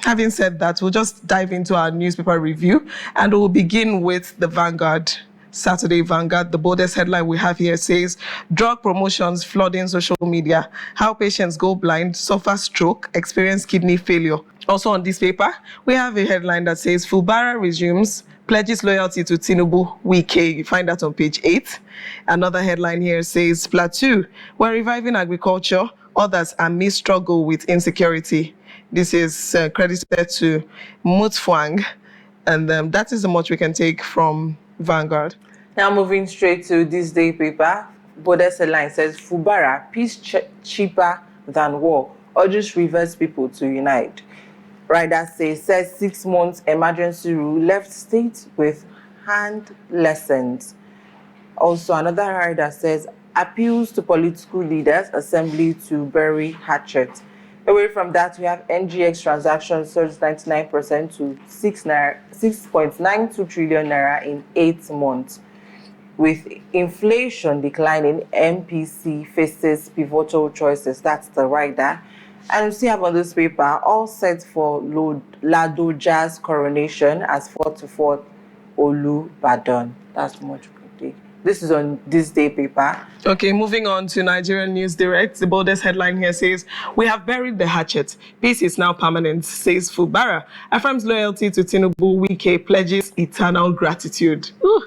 Having said that, we'll just dive into our newspaper review, and we'll begin with the Vanguard. Saturday Vanguard, the boldest headline we have here says, drug promotions flooding social media, how patients go blind, suffer stroke, experience kidney failure. Also on this paper, we have a headline that says, Fubara resumes, pledges loyalty to Tinubu, Wike. You find that on page 8. Another headline here says, Plateau, we're reviving agriculture, others amid struggle with insecurity. This is credited to Mutfwang, and that is the much we can take from Vanguard. Now moving straight to this day paper, boldest headline says, Fubara, peace cheaper than war, urges Rivers people to unite. Rider says 6 months emergency rule left state with hand lessons. Also, another rider says, appeals to political leaders, assembly to bury hatchet. Away from that, we have NGX transactions surged 99% to 6.92 trillion naira in 8 months. With inflation declining, MPC faces pivotal choices. That's the rider. And we still have on this paper, all set for Ladoja's coronation as 4-4 Olubadan. That's much good. This is on this day paper. Okay, moving on to Nigerian News Direct. The boldest headline here says, we have buried the hatchet. Peace is now permanent, says Fubara. Affirms loyalty to Tinubu. Wike pledges eternal gratitude. Ooh,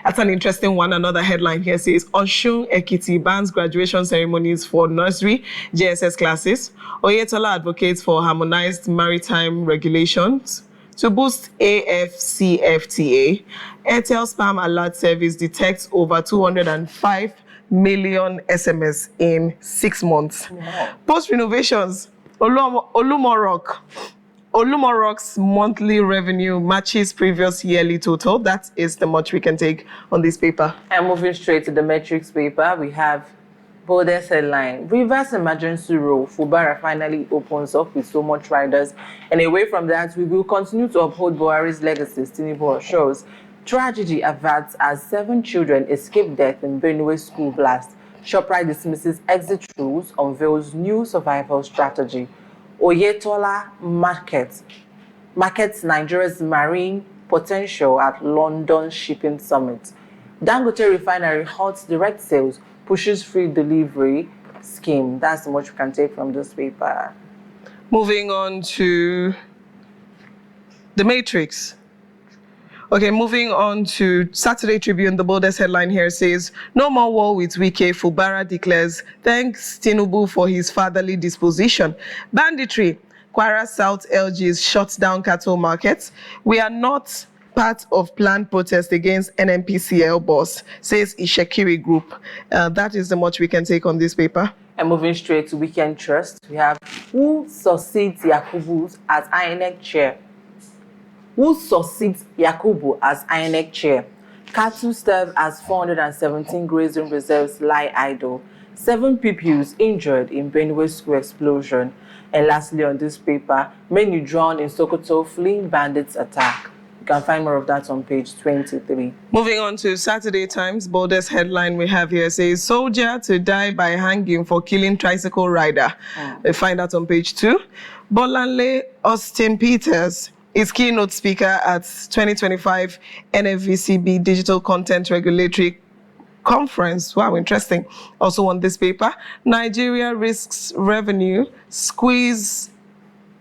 that's an interesting one. Another headline here says, Osun Ekiti bans graduation ceremonies for nursery JSS classes. Oyetola advocates for harmonized maritime regulations. To boost AFCFTA, Airtel Spam Alert Service detects over 205 million SMS in 6 months. Wow. Post renovations, Olumorok's monthly revenue matches previous yearly total. That is the much we can take on this paper. And moving straight to the metrics paper, we have boldest headline, reverse emergency rule, Fubara finally opens up with so much riders. And away from that, we will continue to uphold Buhari's legacy, Tinubu assures. Tragedy averts as 7 children escape death in Benue school blast. ShopRite dismisses exit rules, unveils new survival strategy. Oyetola markets Nigeria's marine potential at London Shipping Summit. Dangote Refinery halts direct sales, pushes free delivery scheme. That's how much we can take from this paper. Moving on to the Matrix. Okay, moving on to Saturday Tribune, the boldest headline here says, no more war with Wike, Fubara declares, thanks Tinubu for his fatherly disposition. Banditry, Kwara South LGs shuts down cattle markets. We are not part of planned protest against NNPCL boss, says Ishekiri Group. That is the much we can take on this paper. And moving straight to Weekend Trust, we have who succeeds Yakubu as INEC chair. Who succeeds Yakubu as INEC chair? Cattle serve as 417 grazing reserves lie idle. 7 pupils injured in Benue school explosion. And lastly on this paper, many drowned in Sokoto fleeing bandits attack. You can find more of that on page 23. Moving on to Saturday Times, boldest headline we have here says, soldier to die by hanging for killing tricycle rider. We find that on page 2. Bolanle Austin Peters is keynote speaker at 2025 NFVCB Digital Content Regulatory Conference. Wow, interesting. Also on this paper, Nigeria risks revenue squeeze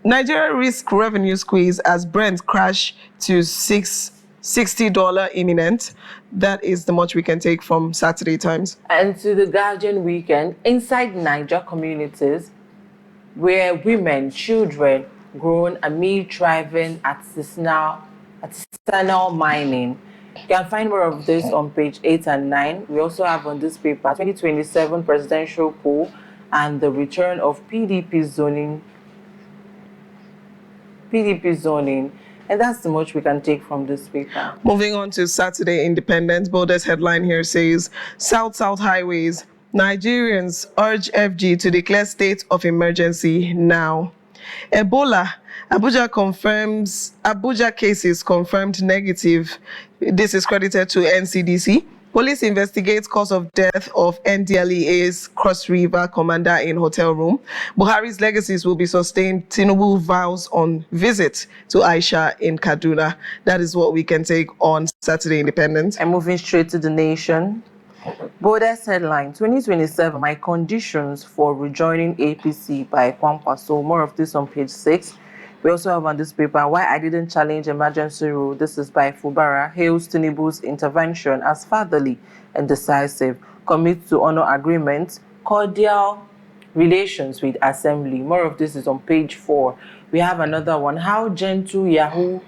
as Brent crash to $60 imminent. That is the much we can take from Saturday Times. And to the Guardian Weekend, inside Niger communities where women, children grown amid thriving artisanal mining. You can find more of this on page 8 and 9. We also have on this paper 2027 presidential poll and the return of PDP zoning. And that's the much we can take from this paper. Moving on to Saturday Independent, boldest headline here says, South-South highways, Nigerians urge FG to declare state of emergency now. Ebola, Abuja cases confirmed negative. This is credited to NCDC. Police investigate cause of death of NDLEA's Cross River commander in hotel room. Buhari's legacies will be sustained. Tinubu vows on visit to Aisha in Kaduna. That is what we can take on Saturday Independent. And moving straight to the nation. Borders headline 2027, my conditions for rejoining APC by Kwankwaso. More of this on page 6. We also have on this paper, why I didn't challenge emergency rule. This is by Fubara. Hails Tinubu's intervention as fatherly and decisive. Commits to honor agreements. Cordial relations with assembly. More of this is on page 4. We have another one. How gentle Yahoo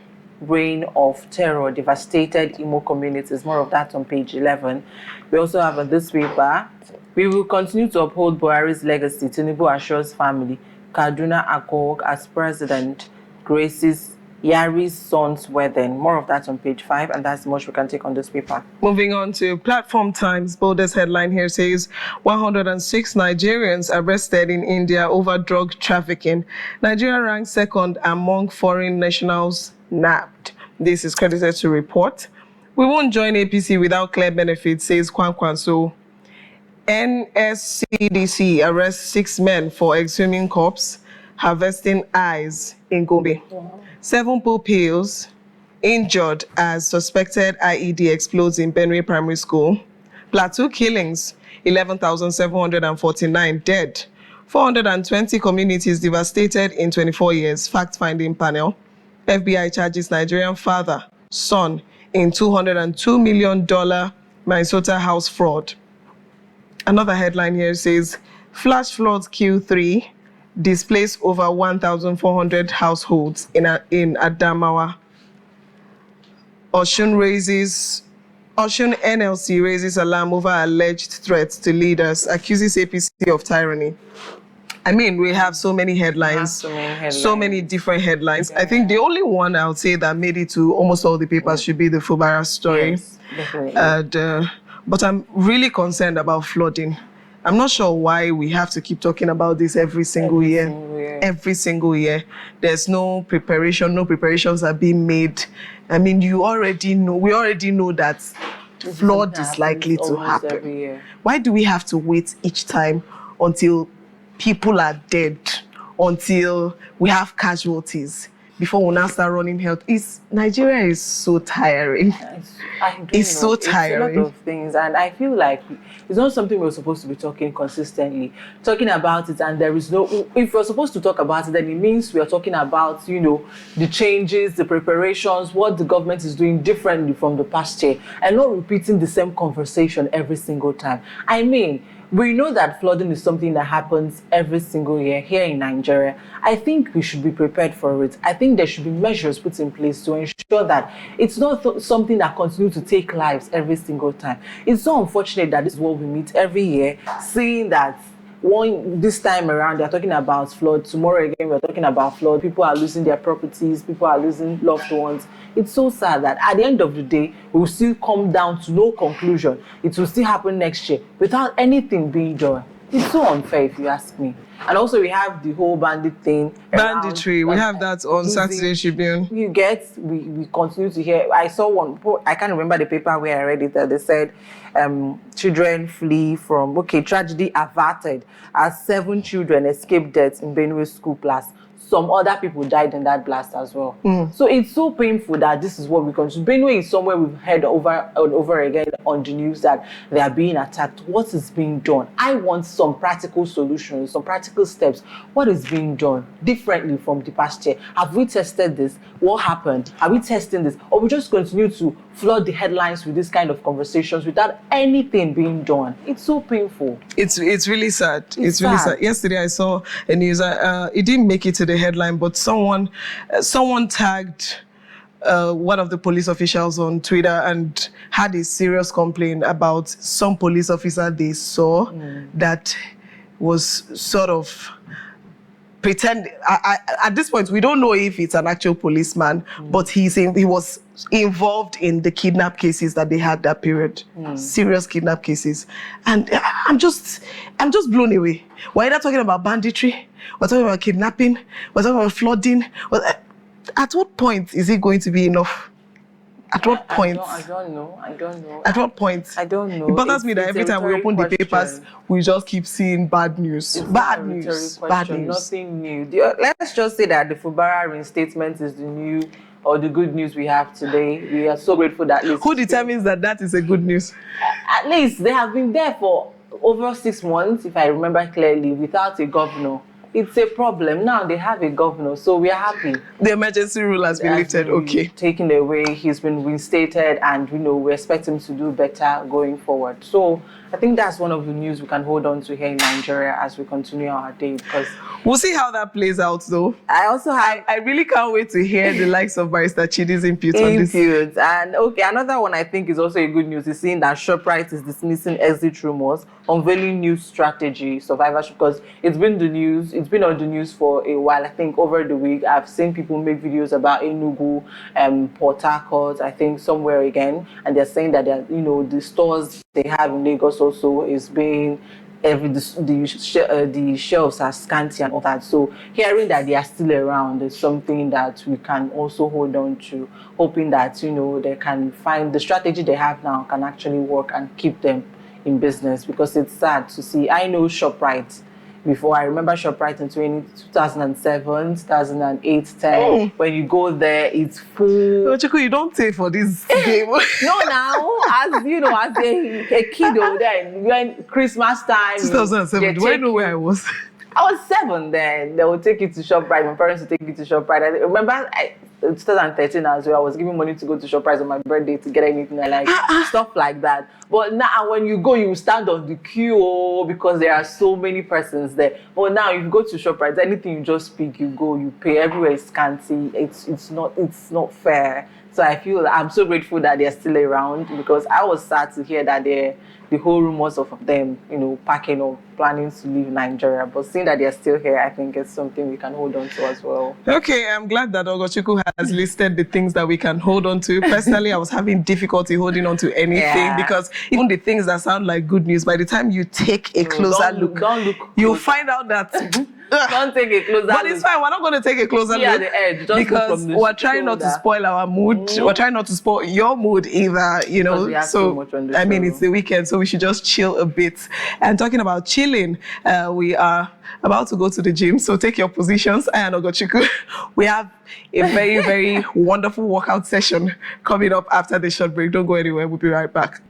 reign of terror devastated Imo communities. More of that on page 11. We also have on this paper, we will continue to uphold Buhari's legacy. Tinubu assures family. Kaduna Akog as president graces Yari's son's wedding. More of that on page 5, and that's much we can take on this paper. Moving on to Platform Times, boldest headline here says 106 Nigerians arrested in India over drug trafficking. Nigeria ranks second among foreign nationals nabbed. This is credited to report. We won't join APC without clear benefits, says Kwankwaso. NSCDC arrests 6 men for exhuming corpse, harvesting eyes in Gombe. 7 pupils injured as suspected IED explodes in Benue Primary School. Plateau killings, 11,749 dead. 420 communities devastated in 24 years. Fact-finding panel. FBI charges Nigerian father, son in $202 million Minnesota house fraud. Another headline here says, flash floods Q3 displace over 1,400 households in Adamawa. Osun NLC raises alarm over alleged threats to leaders, accuses APC of tyranny. I mean, we have so many headlines, so many different headlines. Yeah. I think the only one I would say that made it to almost all the papers should be the Fubara story. Yes, definitely. But I'm really concerned about flooding. I'm not sure why we have to keep talking about this every single year. Every single year. There's no preparation, no preparations are being made. I mean, we already know that flood is likely to happen. Why do we have to wait each time until people are dead, until we have casualties before we now start running health? Nigeria is so tiring. It's so tiring. It's a lot of things, and I feel like it's not something we're supposed to be talking consistently, talking about it, and there is no, if we're supposed to talk about it, then it means we are talking about, the changes, the preparations, what the government is doing differently from the past year, and not repeating the same conversation every single time. I mean, we know that flooding is something that happens every single year here in Nigeria. I think we should be prepared for it. I think there should be measures put in place to ensure that it's not something that continues to take lives every single time. It's so unfortunate that this is what we meet every year, seeing that this time around they're talking about flood, tomorrow again we're talking about flood, people are losing their properties, people are losing loved ones. It's so sad that at the end of the day we will still come down to no conclusion. It will still happen next year without anything being done. It's so unfair if you ask me. And also we have the whole bandit thing. Banditry, we have that on Saturday Tribune. You get, we continue to hear, I saw one, I can't remember the paper where I read it, that they said children flee from, tragedy averted as 7 children escaped death in Benue school blast. Some other people died in that blast as well. So it's so painful that this is what we continue. Benue is somewhere we've heard over and over again on the news that they are being attacked. What is being done? I want some practical solutions, some practical steps. What is being done differently from the past year? Have we tested this? What happened? Are we testing this? Or we just continue to flood the headlines with this kind of conversations without anything being done? It's so painful. It's really sad. It's really sad. Yesterday I saw a news. It didn't make it to the headline, but someone tagged one of the police officials on Twitter and had a serious complaint about some police officer they saw that was sort of pretend. At this point, we don't know if it's an actual policeman, but he was involved in the kidnap cases that they had that period, serious kidnap cases, and I'm just blown away. We're either talking about banditry, we're talking about kidnapping, we're talking about flooding. At what point is it going to be enough? At what point? I don't know. At what point? I don't know. It bothers me that It's every a time we open the rhetoric papers, question. we just keep seeing bad news. It's Bad not a news. rhetoric Bad question, news. nothing new. Let's just say that the Fubara reinstatement is the new or the good news we have today. We are so grateful that Who determines that is a good news? at least they have been there for over 6 months, if I remember clearly, without a governor. It's a problem. Now they have a governor, so we are happy. The emergency rule has been lifted. Okay. Taken away, he's been reinstated, and we expect him to do better going forward. So I think that's one of the news we can hold on to here in Nigeria as we continue our day, because we'll see how that plays out, though. I really can't wait to hear the likes of Barrister Chidi's input on this. And okay, another one I think is also a good news is seeing that ShopRite is dismissing exit rumors, unveiling new strategy, survivorship, because it's been on the news for a while. I think over the week I've seen people make videos about Enugu, Port Harcourt, I think somewhere again, and they're saying that the stores they have in Lagos also is being the shelves are scanty and all that. So hearing that they are still around is something that we can also hold on to, hoping that they can find the strategy they have now can actually work and keep them in business, because it's sad to see. I know ShopRite before. I remember ShopRite in 2007, 2008, 10. When you go there, it's full. Ogochukwu, you don't pay for this game. No, now, as a kid over there, when Christmas time. 2007, do I know where I was? I was 7 then. They would take you to ShopRite. My parents would take you to ShopRite. I remember 2013 as well. I was giving money to go to ShopRite on my birthday to get anything I like, stuff like that. But now when you go, you stand on the queue because there are so many persons there. But now if you go to ShopRite, anything you just pick, you go, you pay. Everywhere is scanty. It's not fair. So I feel I'm so grateful that they're still around, because I was sad to hear that the whole rumors of them, packing or planning to leave Nigeria. But seeing that they're still here, I think it's something we can hold on to as well. Okay, I'm glad that Ogochukwu has listed the things that we can hold on to. Personally, I was having difficulty holding on to anything because even the things that sound like good news, by the time you take a closer look, you'll find out that... Don't take a closer look. But it's fine. We're not going to take a closer look at the edge, just because we're trying not to spoil our mood. We're trying not to spoil your mood either, So, I mean, it's the weekend, so we should just chill a bit. And talking about chilling, we are about to go to the gym, so take your positions. I and Ogochukwu, we have a very, very wonderful workout session coming up after the short break. Don't go anywhere. We'll be right back.